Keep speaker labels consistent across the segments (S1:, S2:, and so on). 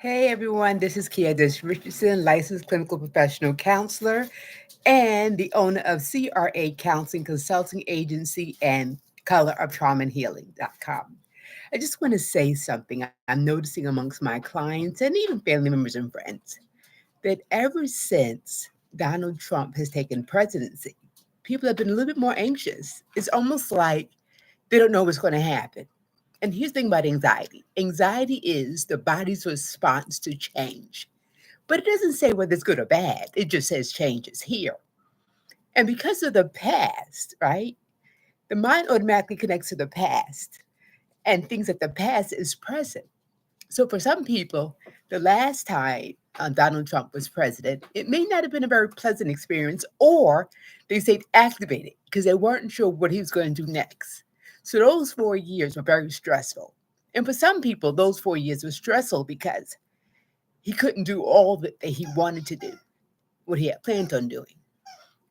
S1: Hey everyone, this is Candice Richardson, licensed clinical professional counselor and the owner of CRA Counseling Consulting Agency and coloroftraumaandhealing.com. I just want to say something I'm noticing amongst my clients and even family members and friends that ever since Donald Trump has taken presidency, people have been a little bit more anxious. It's almost like they don't know what's going to happen. And here's the thing about anxiety anxiety is the body's response to change, but it doesn't say whether it's good or bad. It just says change is here. And because of the past, right, the mind automatically connects to the past and thinks that the past is present. So for some people, the last time Donald Trump was president, it may not have been a very pleasant experience, or they stayed activated because they weren't sure what he was going to do next. So those 4 years were very stressful. And for some people, those 4 years were stressful because he couldn't do all that he wanted to do, what he had planned on doing,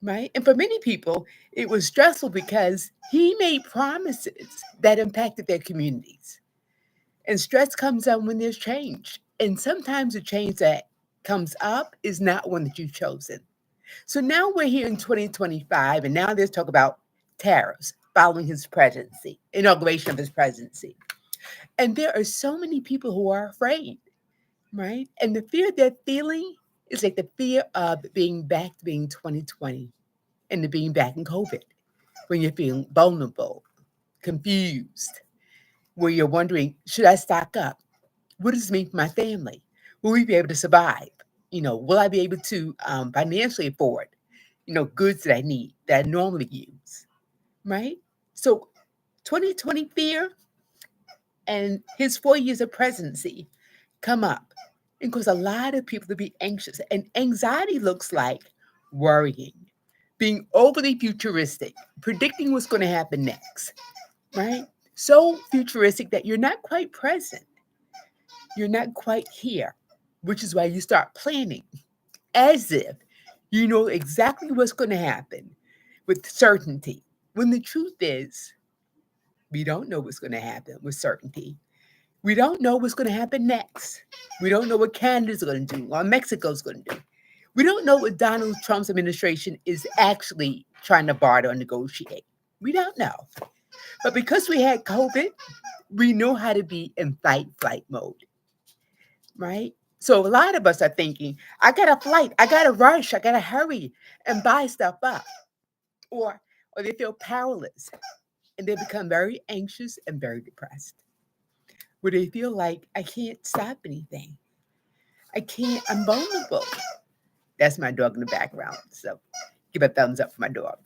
S1: right? And for many people, it was stressful because he made promises that impacted their communities. And stress comes up when there's change. And sometimes the change that comes up is not one that you've chosen. So now we're here in 2025, and now there's talk about tariffs following his presidency, inauguration of his presidency. And there are so many people who are afraid, right? And the fear they're feeling is like the fear of being back to being 2020 and to being back in COVID, when you're feeling vulnerable, confused, where you're wondering, should I stock up? What does this mean for my family? Will we be able to survive? Will I be able to financially afford, goods that I need that I normally use, right? So 2020 fear and his 4 years of presidency come up and cause a lot of people to be anxious. And anxiety looks like worrying, being overly futuristic, predicting what's going to happen next, right? So futuristic that you're not quite present. You're not quite here, which is why you start planning as if you know exactly what's going to happen with certainty. When the truth is, we don't know what's going to happen with certainty. We don't know what's going to happen next. We don't know what Canada's going to do or Mexico's going to do. We don't know what Donald Trump's administration is actually trying to barter or negotiate. We don't know. But because we had COVID, we know how to be in fight flight mode, right? So a lot of us are thinking, I got to flight, I got to rush, I got to hurry and buy stuff up. Or, or they feel powerless and they become very anxious and very depressed, where they feel like, I can't stop anything. I'm vulnerable. That's my dog in the background. So give a thumbs up for my dog.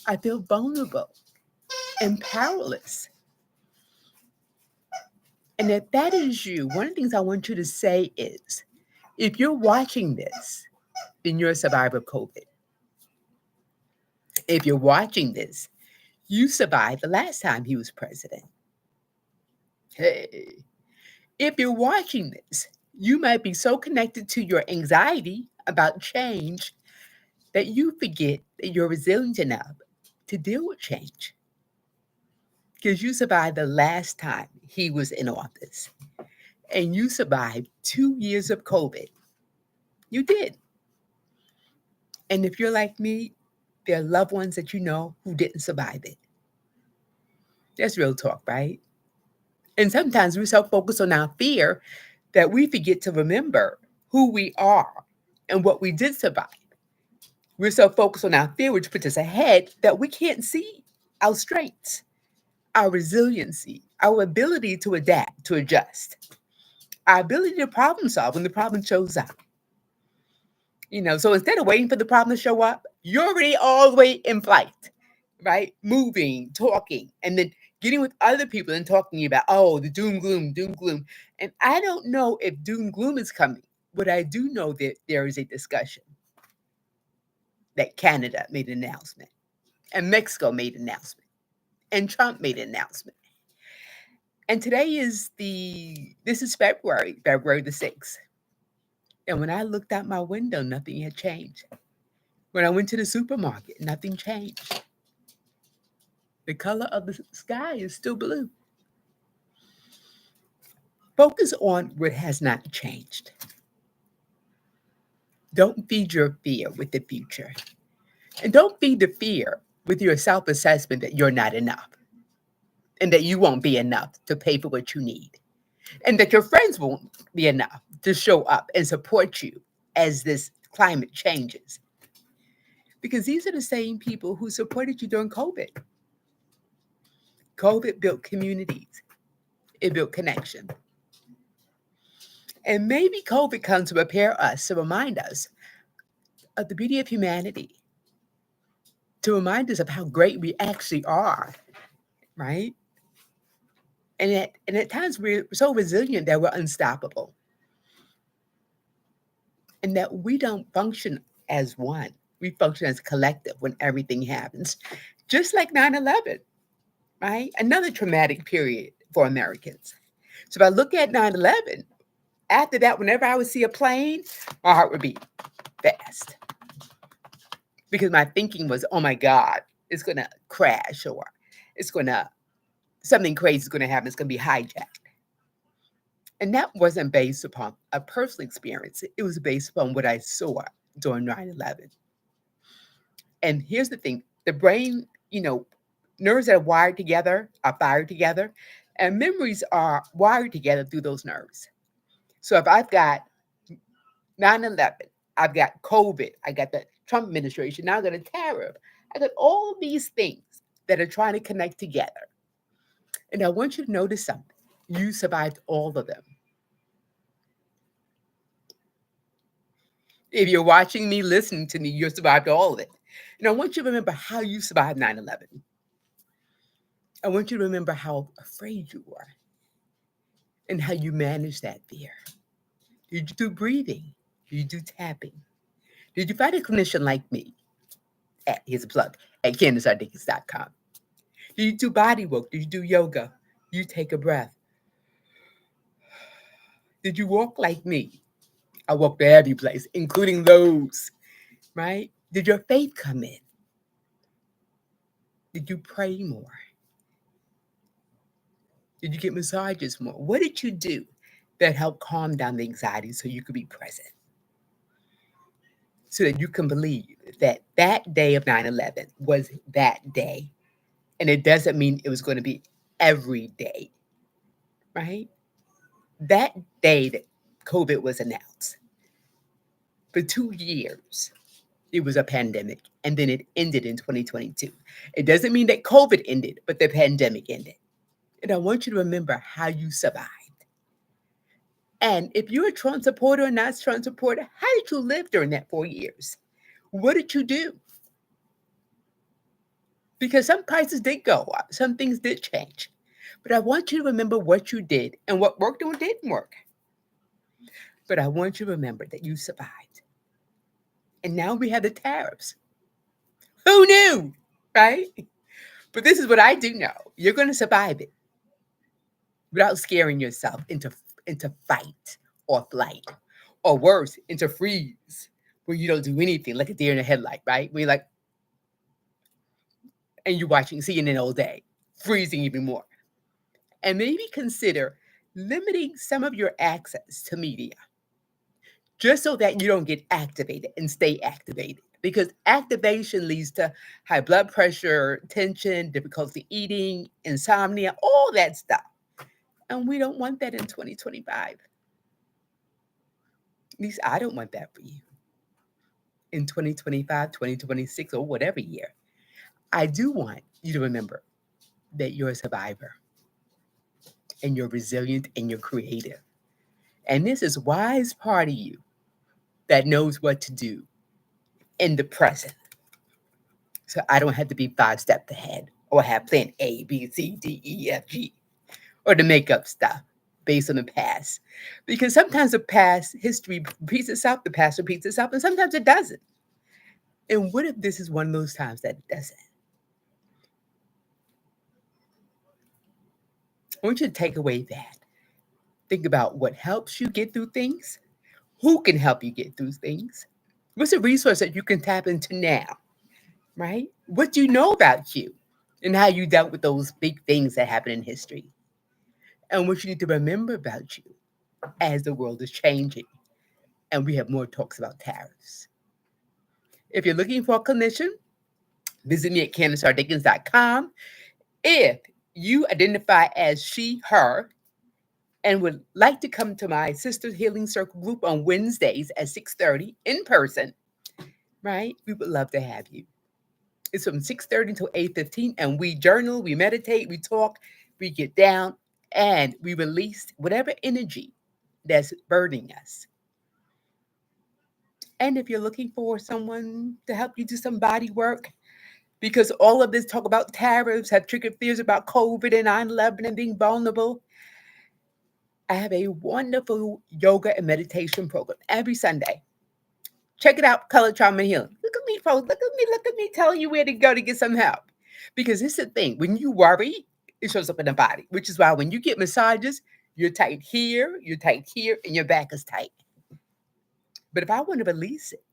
S1: I feel vulnerable and powerless. And if that is you, one of the things I want you to say is, if you're watching this, then you're a survivor of COVID. If you're watching this, you survived the last time he was president. Hey. If you're watching this, you might be so connected to your anxiety about change that you forget that you're resilient enough to deal with change because you survived the last time he was in office and you survived 2 years of COVID. You did. And if you're like me, there are loved ones that you know who didn't survive it. That's real talk, right? And sometimes we're so focused on our fear that we forget to remember who we are and what we did survive. We're so focused on our fear, which puts us ahead, that we can't see our strengths, our resiliency, our ability to adapt, to adjust, our ability to problem solve when the problem shows up. So instead of waiting for the problem to show up, you're already all the way in flight, right? Moving, talking, and then getting with other people and talking about, oh, the doom, gloom, doom, gloom. And I don't know if doom, gloom is coming, but I do know that there is a discussion that Canada made an announcement, and Mexico made an announcement, and Trump made an announcement. And this is February the 6th. And when I looked out my window, nothing had changed. When I went to the supermarket, nothing changed. The color of the sky is still blue. Focus on what has not changed. Don't feed your fear with the future. And don't feed the fear with your self assessment that you're not enough and that you won't be enough to pay for what you need and that your friends won't be enough to show up and support you as this climate changes. Because these are the same people who supported you during COVID. COVID built communities, it built connection. And maybe COVID comes to prepare us, to remind us of the beauty of humanity, to remind us of how great we actually are, right? And at times we're so resilient that we're unstoppable and that we don't function as one. We function as a collective when everything happens, just like 9/11, right? Another traumatic period for Americans. So if I look at 9/11, after that, whenever I would see a plane, my heart would beat fast because my thinking was, oh my God, it's going to crash or it's going to, something crazy is going to happen. It's going to be hijacked. And that wasn't based upon a personal experience. It was based upon what I saw during 9/11. And here's the thing, the brain, nerves that are wired together are fired together, and memories are wired together through those nerves. So if I've got 9/11, I've got COVID, I got the Trump administration, now I got a tariff, I got all these things that are trying to connect together. And I want you to notice something. You survived all of them. If you're watching me, listening to me, you survived all of it. And I want you to remember how you survived 9/11. I want you to remember how afraid you were and how you managed that fear. Did you do breathing? Did you do tapping? Did you find a clinician like me? Here's a plug at Candice.Dickens.com. Did you do body work? Did you do yoga? You take a breath. Did you walk like me? I walked to every place, including those, right? Did your faith come in? Did you pray more? Did you get massages more? What did you do that helped calm down the anxiety so you could be present? So that you can believe that that day of 9/11 was that day. And it doesn't mean it was going to be every day, right? That day that COVID was announced, for 2 years, it was a pandemic. And then it ended in 2022. It doesn't mean that COVID ended, but the pandemic ended. And I want you to remember how you survived. And if you're a Trump supporter or not a Trump supporter, how did you live during that 4 years? What did you do? Because some prices did go up, some things did change. But I want you to remember what you did and what worked and what didn't work. But I want you to remember that you survived. And now we have the tariffs. Who knew? Right? But this is what I do know. You're going to survive it without scaring yourself into fight or flight, or worse, into freeze, where you don't do anything, like a deer in the headlight, right? Where you're like, and you're watching CNN all day, freezing even more. And maybe consider limiting some of your access to media just so that you don't get activated and stay activated. Because activation leads to high blood pressure, tension, difficulty eating, insomnia, all that stuff. And we don't want that in 2025. At least I don't want that for you in 2025, 2026, or whatever year. I do want you to remember that you're a survivor and you're resilient and you're creative. And this is wise part of you that knows what to do in the present. So I don't have to be 5 steps ahead or have plan A, B, C, D, E, F, G, or to make up stuff based on the past. Because sometimes the past history repeats itself, the past repeats itself, and sometimes it doesn't. And what if this is one of those times that it doesn't? I want you to take away that. Think about what helps you get through things, who can help you get through things, what's a resource that you can tap into now, right? What do you know about you and how you dealt with those big things that happened in history? and what you need to remember about you as the world is changing. And we have more talks about tariffs. If you're looking for a clinician, visit me at CandiceRDickens.com. If you identify as she, her, and would like to come to my Sisters Healing Circle group on Wednesdays at 6:30 in person, right? We would love to have you. It's from 6:30 until 8:15, and we journal, we meditate, we talk, we get down, and we release whatever energy that's burdening us. And if you're looking for someone to help you do some body work, because all of this talk about tariffs have triggered fears about COVID and 9/11 and being vulnerable, I have a wonderful yoga and meditation program every Sunday. Check it out, Color Trauma Healing. Look at me, folks. Look at me telling you where to go to get some help. Because this is the thing. When you worry, it shows up in the body, which is why when you get massages, you're tight here, and your back is tight. But if I want to release it,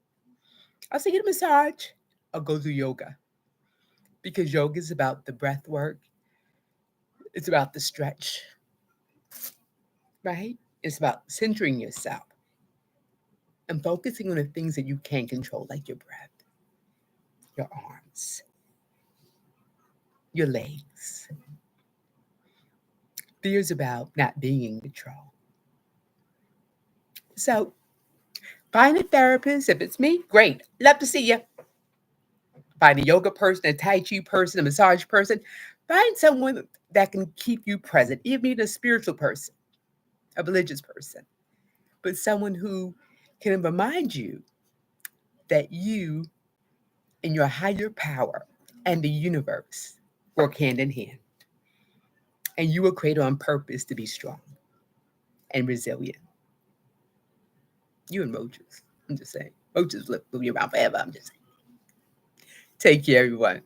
S1: I'll say get a massage or go do yoga. Because yoga is about the breath work, it's about the stretch, right? It's about centering yourself and focusing on the things that you can control, like your breath, your arms, your legs. Fears about not being in control. So find a therapist. If it's me, great. Love to see you. Find a yoga person, a Tai Chi person, a massage person. Find someone that can keep you present, even a spiritual person, a religious person, but someone who can remind you that you and your higher power and the universe work hand in hand. And you were created on purpose to be strong and resilient. You and roaches. I'm just saying. Roaches will be around forever. I'm just saying. Take care, everyone.